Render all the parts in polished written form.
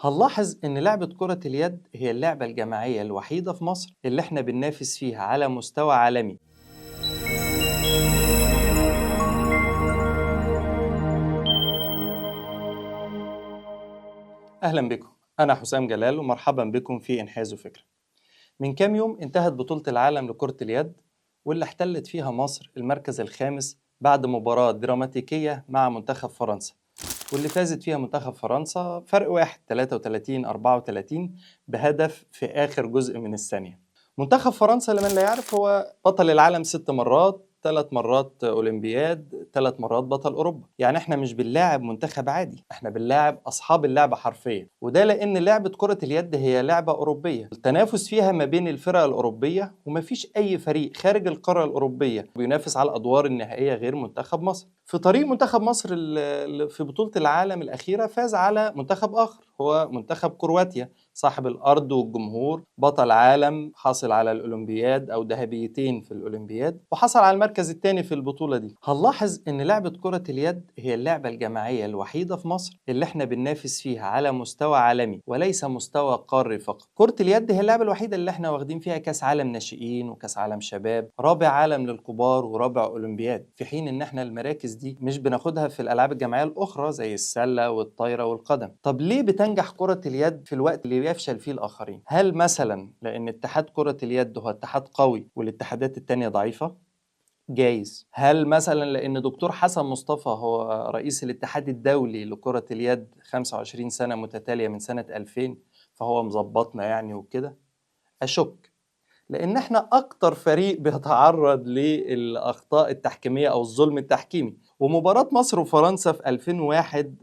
هنلاحظ إن لعبة كرة اليد هي اللعبة الجماعية الوحيدة في مصر اللي احنا بننافس فيها على مستوى عالمي. أهلا بكم، أنا حسام جلال ومرحبا بكم في إنحاز فكرة. من كام يوم انتهت بطولة العالم لكرة اليد واللي احتلت فيها مصر المركز الخامس بعد مباراة دراماتيكية مع منتخب فرنسا، واللي فازت فيها منتخب فرنسا فرق واحد 33-34 بهدف في آخر جزء من الثانية. منتخب فرنسا لمن لا يعرف هو بطل العالم 6 مرات، 3 مرات أولمبياد، 3 مرات بطل أوروبا. يعني احنا مش بنلاعب منتخب عادي، احنا بنلاعب أصحاب اللعبة حرفيا، وده لأن لعبة كرة اليد هي لعبة أوروبية، التنافس فيها ما بين الفرق الأوروبية ومفيش أي فريق خارج القارة الأوروبية بينافس على الأدوار النهائية غير منتخب مصر. في طريق منتخب مصر في بطولة العالم الأخيرة فاز على منتخب آخر هو منتخب كرواتيا، صاحب الأرض والجمهور، بطل عالم، حاصل على الأولمبياد أو ذهبيتين في الأولمبياد، وحصل على المركز الثاني في البطولة دي. هنلاحظ إن لعبة كرة اليد هي اللعبة الجماعية الوحيدة في مصر اللي احنا بننافس فيها على مستوى عالمي وليس مستوى قاري فقط. كرة اليد هي اللعبة الوحيدة اللي احنا واخدين فيها كأس عالم ناشئين وكأس عالم شباب، رابع عالم للكبار ورابع أولمبياد، في حين إن احنا المراكز دي مش بناخدها في الألعاب الجماعية الأخرى زي السلة والطايرة والقدم. طب ليه بتنجح كرة اليد في الوقت اللي بيفشل فيه الآخرين؟ هل مثلا لأن اتحاد كرة اليد هو اتحاد قوي والاتحادات التانية ضعيفة؟ جايز. هل مثلا لأن دكتور حسن مصطفى هو رئيس الاتحاد الدولي لكرة اليد 25 سنة متتالية من سنة 2000 فهو مظبطنا يعني وكده؟ أشك، لأن احنا أكتر فريق بيتعرض للأخطاء التحكيمية أو الظلم التحكيمي. ومباراة مصر وفرنسا في 2001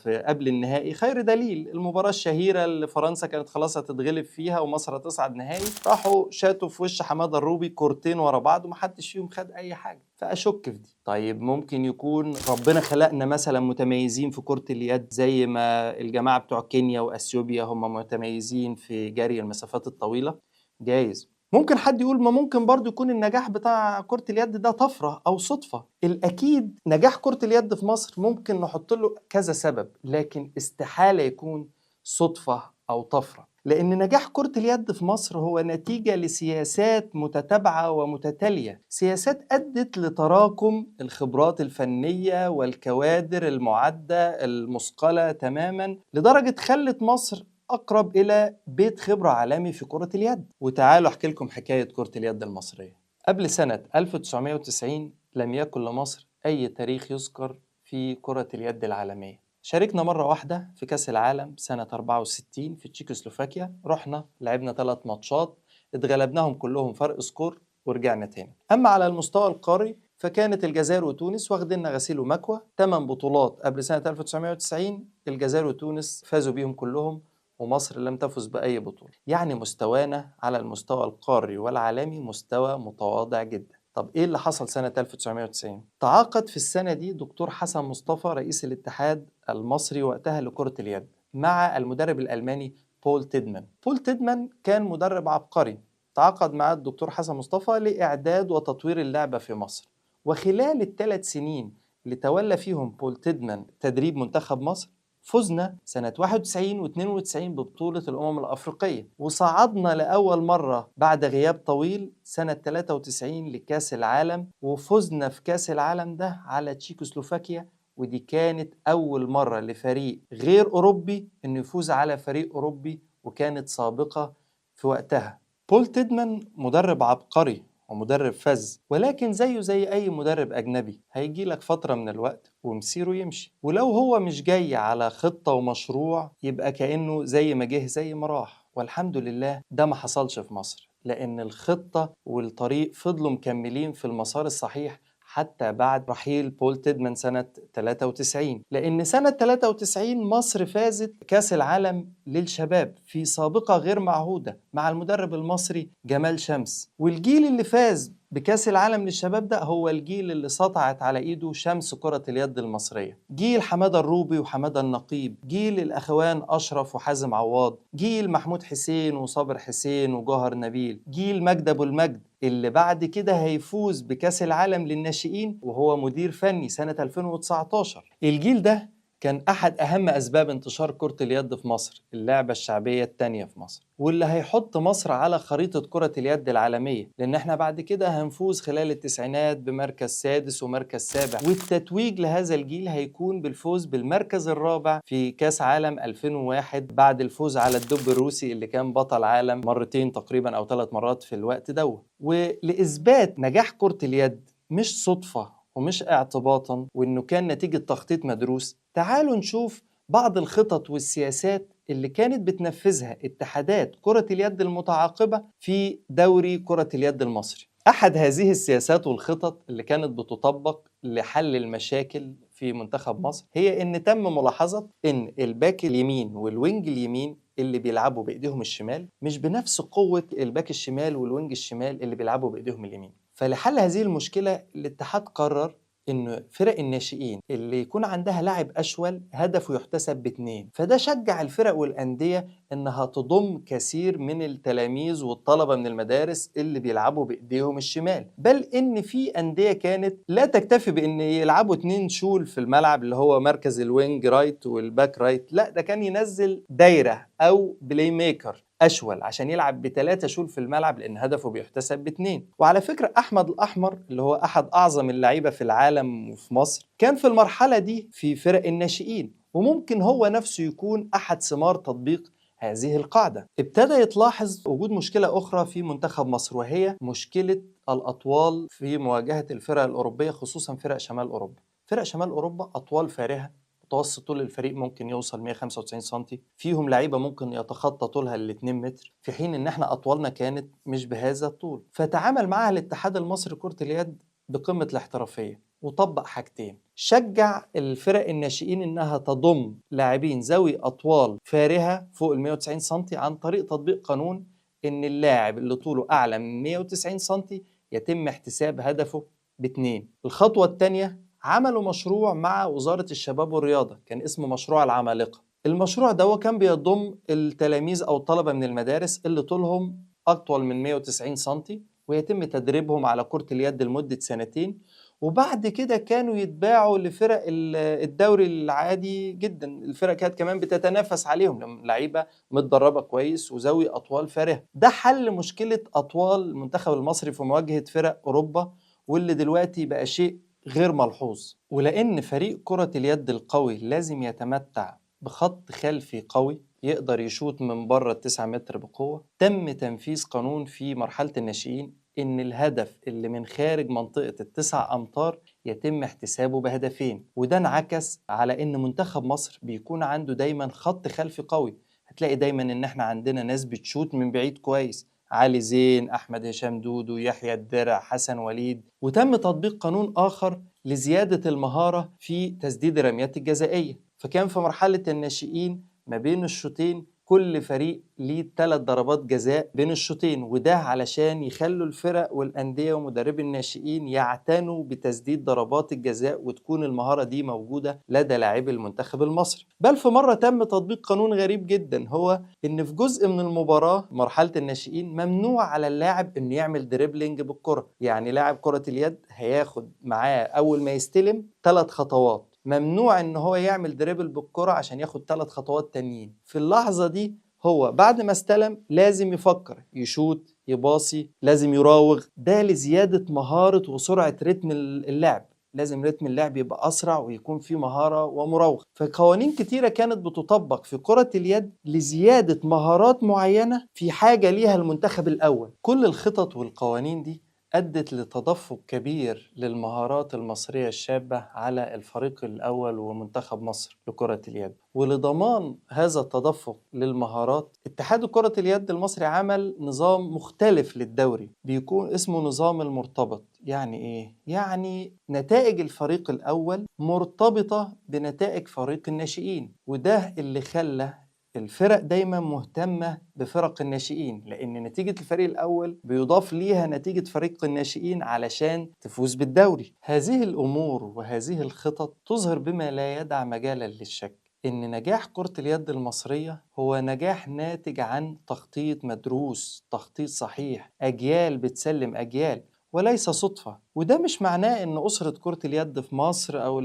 في قبل النهائي خير دليل. المباراة الشهيرة اللي فرنسا كانت خلاص هتتغلب فيها ومصر هتصعد نهائي، راحوا شاتوا في وش حمادة الروبي كورتين ورا بعض ومحدش فيهم خد أي حاجة، فأشك في دي. طيب ممكن يكون ربنا خلقنا مثلا متميزين في كرة اليد زي ما الجماعة بتوع كينيا وأثيوبيا هم متميزين في جري المسافات الطويلة؟ جايز. ممكن حد يقول ما ممكن برضو يكون النجاح بتاع كرة اليد ده طفرة أو صدفة. الأكيد نجاح كرة اليد في مصر ممكن نحط له كذا سبب، لكن استحالة يكون صدفة أو طفرة، لأن نجاح كرة اليد في مصر هو نتيجة لسياسات متتابعة ومتتالية، سياسات أدت لتراكم الخبرات الفنية والكوادر المعدة المثقلة تماما لدرجة خلت مصر أقرب إلى بيت خبرة عالمي في كرة اليد. وتعالوا أحكي لكم حكاية كرة اليد المصرية. قبل سنة 1990 لم يكن لمصر أي تاريخ يذكر في كرة اليد العالمية. شاركنا مرة واحدة في كأس العالم سنة 64 في تشيكوسلوفاكيا، رحنا لعبنا 3 ماتشات، اتغلبناهم كلهم فرق سكور ورجعنا تاني. أما على المستوى القاري فكانت الجزائر وتونس واخدين غسيل ومكوى. 8 بطولات قبل سنة 1990 الجزائر وتونس فازوا بيهم كلهم، ومصر لم تفز بأي بطولة. يعني مستوانا على المستوى القاري والعالمي مستوى متواضع جدا. طب إيه اللي حصل سنة 1990؟ تعاقد في السنة دي دكتور حسن مصطفى رئيس الاتحاد المصري وقتها لكرة اليد مع المدرب الألماني بول تيدمان. بول تيدمان كان مدرب عبقري، تعاقد مع الدكتور حسن مصطفى لإعداد وتطوير اللعبة في مصر. وخلال ال3 سنين اللي تولى فيهم بول تيدمان تدريب منتخب مصر فزنا سنة 91 و92 ببطولة الأمم الأفريقية، وصعدنا لأول مرة بعد غياب طويل سنة 93 لكأس العالم، وفزنا في كأس العالم ده على تشيكوسلوفاكيا، ودي كانت أول مرة لفريق غير أوروبي إنه يفوز على فريق أوروبي، وكانت سابقة في وقتها. بول تيدمان مدرب عبقري ومدرب فذ، ولكن زيه زي أي مدرب أجنبي هيجي لك فترة من الوقت ومسيره يمشي، ولو هو مش جاي على خطة ومشروع يبقى كأنه زي ما جه زي ما راح. والحمد لله ده ما حصلش في مصر، لأن الخطة والطريق فضلوا مكملين في المسار الصحيح حتى بعد رحيل بول تيدمان سنة 93. لأن سنة 93 مصر فازت كأس العالم للشباب في سابقة غير معهودة مع المدرب المصري جمال شمس، والجيل اللي فاز بكأس العالم للشباب ده هو الجيل اللي سطعت على إيده شمس كرة اليد المصرية. جيل حمادة الروبي وحمادة النقيب، جيل الأخوان أشرف وحازم عواد، جيل محمود حسين وصابر حسين وجوهر نبيل، جيل مجدي أبو المجد اللي بعد كده هيفوز بكأس العالم للناشئين وهو مدير فني سنة 2019. الجيل ده كان أحد أهم أسباب انتشار كرة اليد في مصر، اللعبة الشعبية التانية في مصر، واللي هيحط مصر على خريطة كرة اليد العالمية، لأن احنا بعد كده هنفوز خلال التسعينات بمركز سادس ومركز سابع، والتتويج لهذا الجيل هيكون بالفوز بالمركز الرابع في كأس عالم 2001 بعد الفوز على الدب الروسي اللي كان بطل عالم مرتين تقريبا أو 3 مرات في الوقت ده. ولإثبات نجاح كرة اليد مش صدفة ومش اعتباطا وإنه كان نتيجة تخطيط مدروس، تعالوا نشوف بعض الخطط والسياسات اللي كانت بتنفذها اتحادات كرة اليد المتعاقبة في دوري كرة اليد المصري. أحد هذه السياسات والخطط اللي كانت بتطبق لحل المشاكل في منتخب مصر هي إن تم ملاحظة إن الباك اليمين والوينج اليمين اللي بيلعبوا بإيديهم الشمال مش بنفس قوة الباك الشمال والوينج الشمال اللي بيلعبوا بإيديهم اليمين. فلحل هذه المشكلة الاتحاد قرر إن فرق الناشئين اللي يكون عندها لاعب أشول هدفه يحتسب ب2، فده شجع الفرق والأندية إنها تضم كثير من التلاميذ والطلبة من المدارس اللي بيلعبوا بإيديهم الشمال، بل إن في أندية كانت لا تكتفي بإن يلعبوا 2 شول في الملعب اللي هو مركز الوينج رايت والباك رايت، لا ده كان ينزل دايرة أو بلاي ميكر أشول عشان يلعب ب3 شول في الملعب لأن هدفه بيحتسب ب2. وعلى فكرة أحمد الأحمر اللي هو أحد أعظم اللعيبة في العالم وفي مصر كان في المرحلة دي في فرق الناشئين، وممكن هو نفسه يكون أحد ثمار تطبيق هذه القاعدة. ابتدى يتلاحظ وجود مشكلة أخرى في منتخب مصر، وهي مشكلة الأطوال في مواجهة الفرق الأوروبية، خصوصا فرق شمال أوروبا. فرق شمال أوروبا أطوال فارهة، متوسط طول الفريق ممكن يوصل 195 سنتي، فيهم لعيبة ممكن يتخطى طولها ال2 متر، في حين إن احنا أطوالنا كانت مش بهذا الطول. فتعامل معها الاتحاد المصري كرة اليد بقمة الاحترافية، وطبق حاجتين: شجع الفرق الناشئين إنها تضم لاعبين ذوي أطوال فارهة فوق ال 190 سنتي عن طريق تطبيق قانون إن اللاعب اللي طوله أعلى من 190 سنتي يتم احتساب هدفه ب2. الخطوة الثانية، عملوا مشروع مع وزارة الشباب والرياضة كان اسمه مشروع العمالقة. المشروع ده كان بيضم التلاميذ أو الطلبة من المدارس اللي طولهم أطول من 190 سنتي، ويتم تدريبهم على كرة اليد لمدة 2 سنين، وبعد كده كانوا يتباعوا لفرق الدوري العادي جدا. الفرق كانت كمان بتتنافس عليهم لما لعيبة متدربة كويس وذوي أطوال فارهة. ده حل مشكلة أطوال المنتخب المصري في مواجهة فرق أوروبا، واللي دلوقتي بقى شيء غير ملحوظ. ولأن فريق كرة اليد القوي لازم يتمتع بخط خلفي قوي يقدر يشوط من بره ال9 متر بقوة، تم تنفيذ قانون في مرحلة الناشئين إن الهدف اللي من خارج منطقة ال9 أمتار يتم احتسابه بهدفين. وده انعكس على إن منتخب مصر بيكون عنده دايما خط خلفي قوي. هتلاقي دايما إن احنا عندنا ناس بتشوت من بعيد كويس: علي زين، أحمد هشام دودو، يحيى الدرع، حسن وليد. وتم تطبيق قانون آخر لزيادة المهارة في تسديد الرميات الجزائية، فكان في مرحلة الناشئين ما بين الشوطين كل فريق ليه 3 ضربات جزاء بين الشوطين، وده علشان يخلوا الفرق والأندية ومدربي الناشئين يعتنوا بتسديد ضربات الجزاء وتكون المهارة دي موجودة لدى لاعبي المنتخب المصري. بل في مرة تم تطبيق قانون غريب جدا، هو إن في جزء من المباراة مرحلة الناشئين ممنوع على اللاعب إنه يعمل دريبلينج بالكرة. يعني لاعب كرة اليد هياخد معاه أول ما يستلم 3 خطوات، ممنوع ان هو يعمل دريبل بالكرة عشان ياخد 3 خطوات تانيين. في اللحظة دي هو بعد ما استلم لازم يفكر، يشوت، يباصي، لازم يراوغ، ده لزيادة مهارة وسرعة رتم اللعب. لازم رتم اللعب يبقى أسرع ويكون فيه مهارة ومراوغة. فقوانين كتيرة كانت بتطبق في كرة اليد لزيادة مهارات معينة في حاجة ليها المنتخب الأول. كل الخطط والقوانين دي أدت لتدفق كبير للمهارات المصرية الشابة على الفريق الأول ومنتخب مصر لكرة اليد. ولضمان هذا التدفق للمهارات، اتحاد كرة اليد المصري عمل نظام مختلف للدوري بيكون اسمه نظام المرتبط. يعني إيه؟ يعني نتائج الفريق الأول مرتبطة بنتائج فريق الناشئين، وده اللي خلى الفرق دايما مهتمة بفرق الناشئين، لأن نتيجة الفريق الأول بيضاف ليها نتيجة فريق الناشئين علشان تفوز بالدوري. هذه الأمور وهذه الخطط تظهر بما لا يدع مجالا للشك إن نجاح كرة اليد المصرية هو نجاح ناتج عن تخطيط مدروس، تخطيط صحيح، أجيال بتسلم أجيال. وليس صدفة. وده مش معناه إن أسرة كرة اليد في مصر أو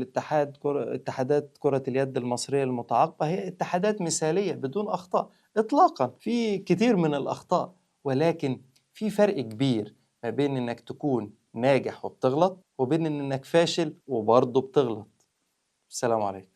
اتحادات كرة اليد المصرية المتعاقبة هي اتحادات مثالية بدون أخطاء إطلاقا، في كتير من الأخطاء، ولكن في فرق كبير ما بين إنك تكون ناجح وبتغلط وبين إنك فاشل وبرضه بتغلط. السلام عليكم.